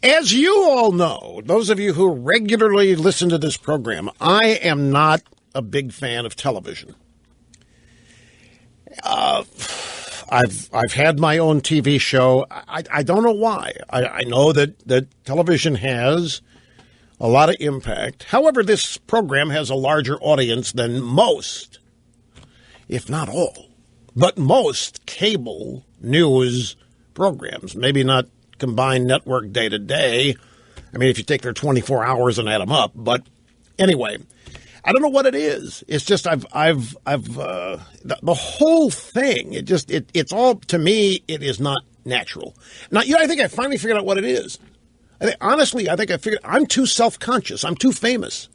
As you all know, those of you who regularly listen to this program, I am not a big fan of television. I've had my own TV show. I don't know why. I know that television has a lot of impact. However, this program has a larger audience than most, if not all, but most cable news programs. Maybe not combined network day to day. I mean, if you take their 24 hours and add them up. But anyway, I don't know what it is. It's just the whole thing. It's all, to me, it is not natural. Now, I think I finally figured out what it is. Honestly, I think I figured I'm too self-conscious. I'm too famous.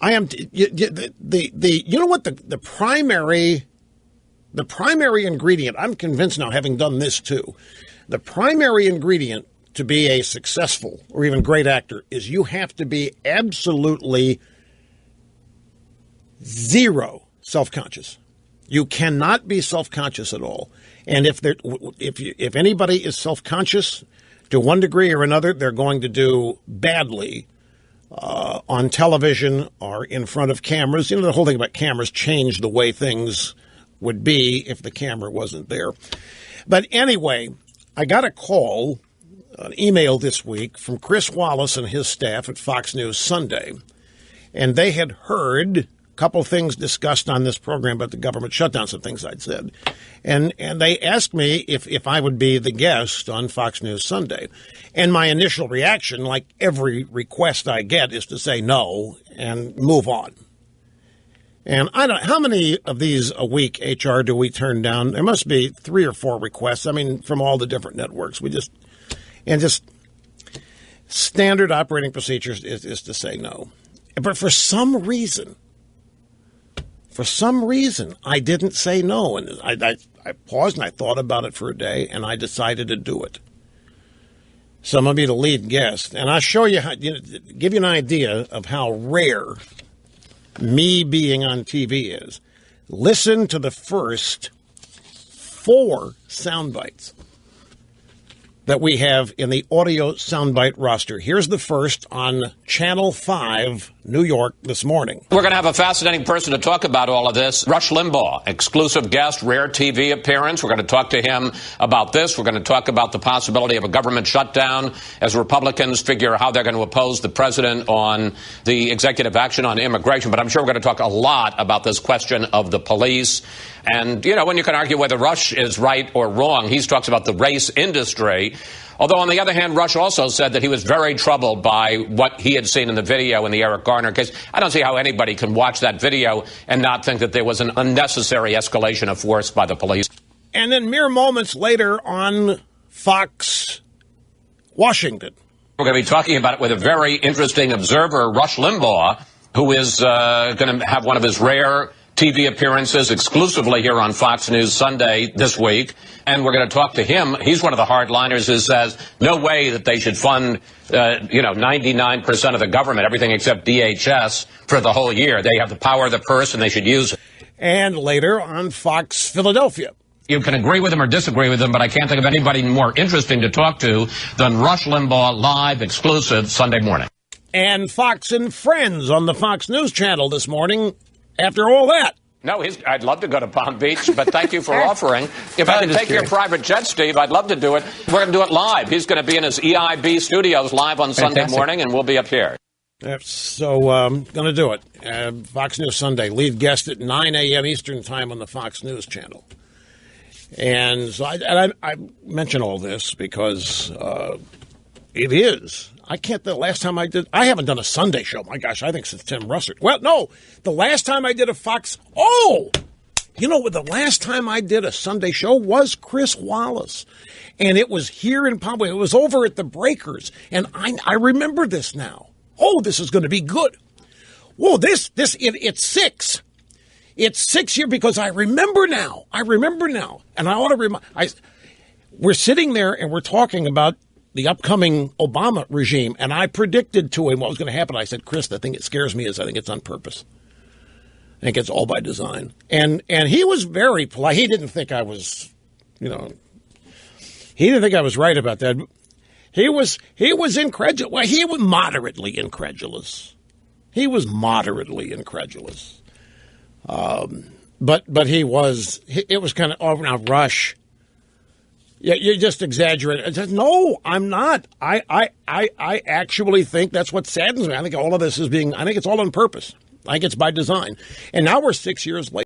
I am. You know what the primary ingredient. I'm convinced now, having done this too. The primary ingredient to be a successful or even great actor is you have to be absolutely zero self-conscious. You cannot be self-conscious at all. And if anybody is self-conscious to one degree or another, they're going to do badly on television or in front of cameras. You know, the whole thing about cameras changed the way things would be if the camera wasn't there. But anyway, I got a call, an email this week from Chris Wallace and his staff at Fox News Sunday, and they had heard a couple things discussed on this program about the government shutdown, some things I'd said, and they asked me if I would be the guest on Fox News Sunday. And my initial reaction, like every request I get, is to say no and move on. And I don't. How many of these a week, HR, do we turn down? There must be 3 or 4 requests. I mean, from all the different networks. Just standard operating procedures is to say no. But for some reason, I didn't say no. And I paused and I thought about it for a day, and I decided to do it. So I'm going to be the lead guest. And I'll show you, give you an idea of how rare me being on TV is. Listen to the first 4 sound bites that we have in the audio soundbite roster. Here's the first on Channel 5, New York, this morning. We're going to have a fascinating person to talk about all of this. Rush Limbaugh, exclusive guest, rare TV appearance. We're going to talk to him about this. We're going to talk about the possibility of a government shutdown as Republicans figure how they're going to oppose the president on the executive action on immigration. But I'm sure we're going to talk a lot about this question of the police. And, when you can argue whether Rush is right or wrong, he talks about the race industry. Although, on the other hand, Rush also said that he was very troubled by what he had seen in the video in the Eric Garner case. I don't see how anybody can watch that video and not think that there was an unnecessary escalation of force by the police. And then mere moments later on Fox Washington. We're going to be talking about it with a very interesting observer, Rush Limbaugh, who is going to have one of his rare TV appearances exclusively here on Fox News Sunday this week. And we're going to talk to him. He's one of the hardliners who says no way that they should fund, 99% of the government, everything except DHS, for the whole year. They have the power of the purse and they should use it. And later on Fox Philadelphia. You can agree with him or disagree with him, but I can't think of anybody more interesting to talk to than Rush Limbaugh, live, exclusive, Sunday morning. And Fox and Friends on the Fox News Channel this morning. After all that. No, I'd love to go to Palm Beach, but thank you for offering. If I could take your private jet, Steve, I'd love to do it. We're going to do it live. He's going to be in his EIB studios live on Sunday morning, and we'll be up here. So I'm going to do it. Fox News Sunday, lead guest at 9 a.m. Eastern Time on the Fox News Channel. And so I mention all this because it is. I haven't done a Sunday show. My gosh, I think since Tim Russert. Well, no, the last time I did a Fox. The last time I did a Sunday show was Chris Wallace. And it was here in Palm Beach. It was over at the Breakers. And I remember this now. Oh, this is going to be good. Whoa, it's 6. It's 6 here because I remember now. And I ought to remind. We're sitting there and we're talking about the upcoming Obama regime, and I predicted to him what was going to happen. I said, Chris, the thing that scares me is I think it's on purpose. I think it's all by design. And he was very polite. He didn't think I was, he didn't think I was right about that. He was incredulous. Well, he was moderately incredulous. He was moderately incredulous. But he was. It was kind of, oh, now Rush. Yeah, you just exaggerate. I said, no, I'm not. I actually think that's what saddens me. I think all of this is being. I think it's all on purpose. I think it's by design. And now we're 6 years later.